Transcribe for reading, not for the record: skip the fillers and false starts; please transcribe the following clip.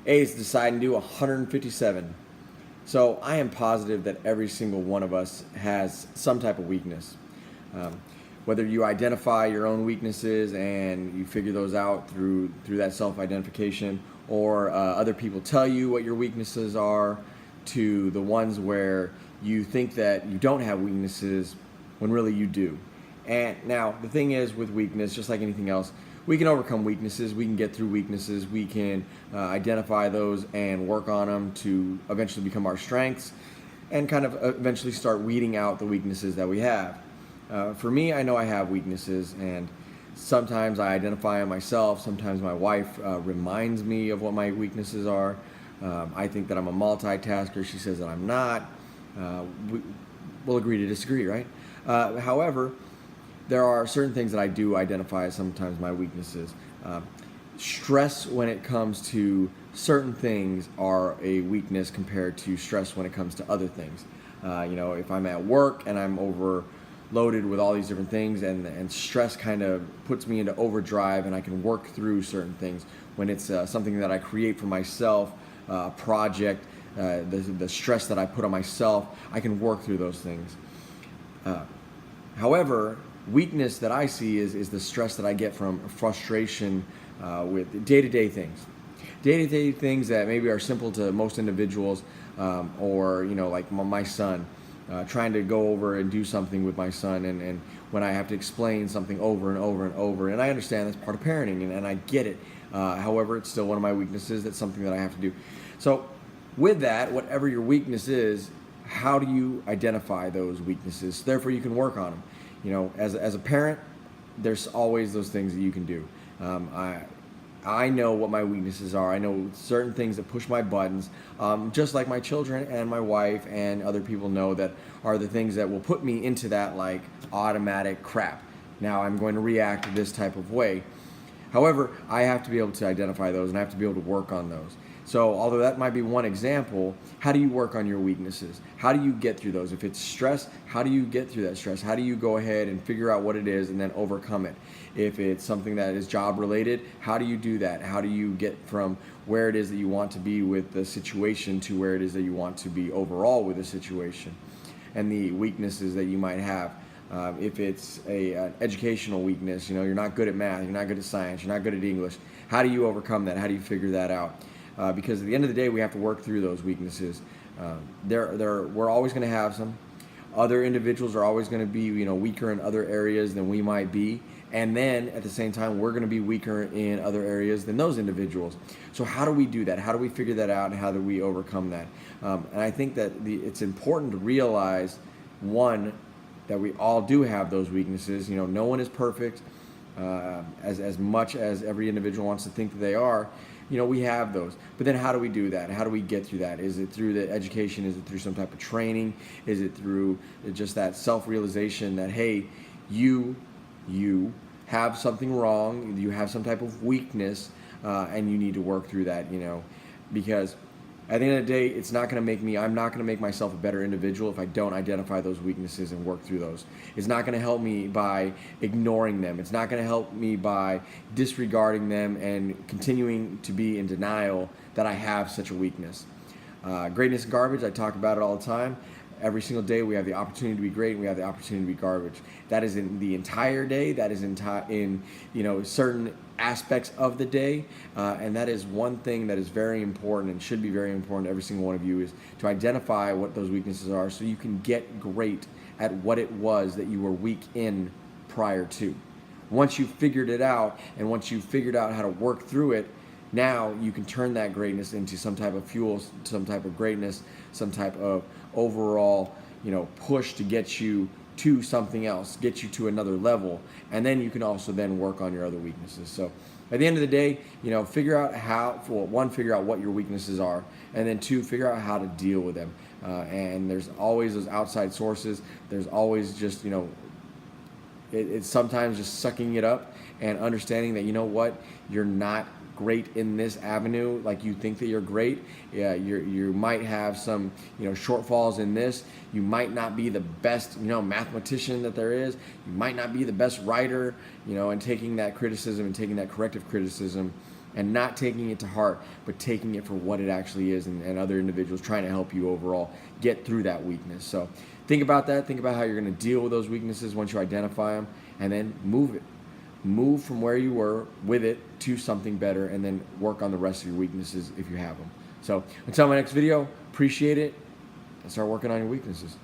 A's deciding to do 157. So I am positive that every single one of us has some type of weakness. Um, Whether you identify your own weaknesses and you figure those out through that self-identification, or other people tell you what your weaknesses are, to the ones where you think that you don't have weaknesses when really you do. And now the thing is, with weakness, just like anything else, we can overcome weaknesses. We can get through weaknesses. We can identify those and work on them to eventually become our strengths, and kind of eventually start weeding out the weaknesses that we have. For me, I know I have weaknesses, and sometimes I identify them myself. Sometimes my wife reminds me of what my weaknesses are. I think that I'm a multitasker. She says that I'm not. We'll agree to disagree, right? However, there are certain things that I do identify as sometimes my weaknesses. Stress when it comes to certain things are a weakness compared to stress when it comes to other things. If I'm at work and I'm overloaded with all these different things, and stress kind of puts me into overdrive, and I can work through certain things. When it's something that I create for myself, a project, the stress that I put on myself, I can work through those things. However, weakness that I see is the stress that I get from frustration with day-to-day things. Day-to-day things that maybe are simple to most individuals, or like my son, trying to go over and do something with my son, and when I have to explain something over and over and over, and I understand that's part of parenting, and I get it. However, it's still one of my weaknesses. That's something that I have to do. So with that, whatever your weakness is, how do you identify those weaknesses? Therefore, you can work on them. As a parent, there's always those things that you can do. I know what my weaknesses are. I know certain things that push my buttons, just like my children and my wife and other people know that are the things that will put me into that like automatic crap. Now I'm going to react this type of way. However, I have to be able to identify those, and I have to be able to work on those. So although that might be one example, how do you work on your weaknesses? How do you get through those? If it's stress, how do you get through that stress? How do you go ahead and figure out what it is and then overcome it? If it's something that is job related, how do you do that? How do you get from where it is that you want to be with the situation to where it is that you want to be overall with the situation? And the weaknesses that you might have. If it's an educational weakness, you're not good at math, you're not good at science, you're not good at English. How do you overcome that? How do you figure that out? Because at the end of the day, we have to work through those weaknesses. We're always going to have some. Other individuals are always going to be, weaker in other areas than we might be. And then at the same time, we're going to be weaker in other areas than those individuals. So how do we do that? How do we figure that out? And how do we overcome that? And I think that it's important to realize, one, that we all do have those weaknesses. No one is perfect. As much as every individual wants to think that they are, we have those. But then how do we do that? How do we get through that? Is it through the education? Is it through some type of training? Is it through just that self-realization that, hey, you have something wrong, you have some type of weakness, and you need to work through that, because at the end of the day, I'm not going to make myself a better individual if I don't identify those weaknesses and work through those. It's not going to help me by ignoring them. It's not going to help me by disregarding them and continuing to be in denial that I have such a weakness. Greatness and garbage, I talk about it all the time. Every single day we have the opportunity to be great, and we have the opportunity to be garbage. That is in the entire day. That is in certain aspects of the day, and that is one thing that is very important and should be very important to every single one of you, is to identify what those weaknesses are so you can get great at what it was that you were weak in prior to. Once you've figured it out, and once you've figured out how to work through it, now you can turn that greatness into some type of fuel, some type of greatness, some type of overall, push to get you to something else, get you to another level, and then you can also then work on your other weaknesses. So at the end of the day, figure out figure out what your weaknesses are, and then two, figure out how to deal with them. And there's always those outside sources. There's always just, it's sometimes just sucking it up and understanding that, you're not great in this avenue like you think that you're great. Yeah, you might have some shortfalls in this. You might not be the best mathematician that there is. You might not be the best writer, and taking that criticism and taking that corrective criticism and not taking it to heart, but taking it for what it actually is, and other individuals trying to help you overall get through that weakness. So think about that. Think about how you're going to deal with those weaknesses once you identify them, and then move it. Move from where you were with it to something better, and then work on the rest of your weaknesses if you have them. So until my next video, appreciate it, and start working on your weaknesses.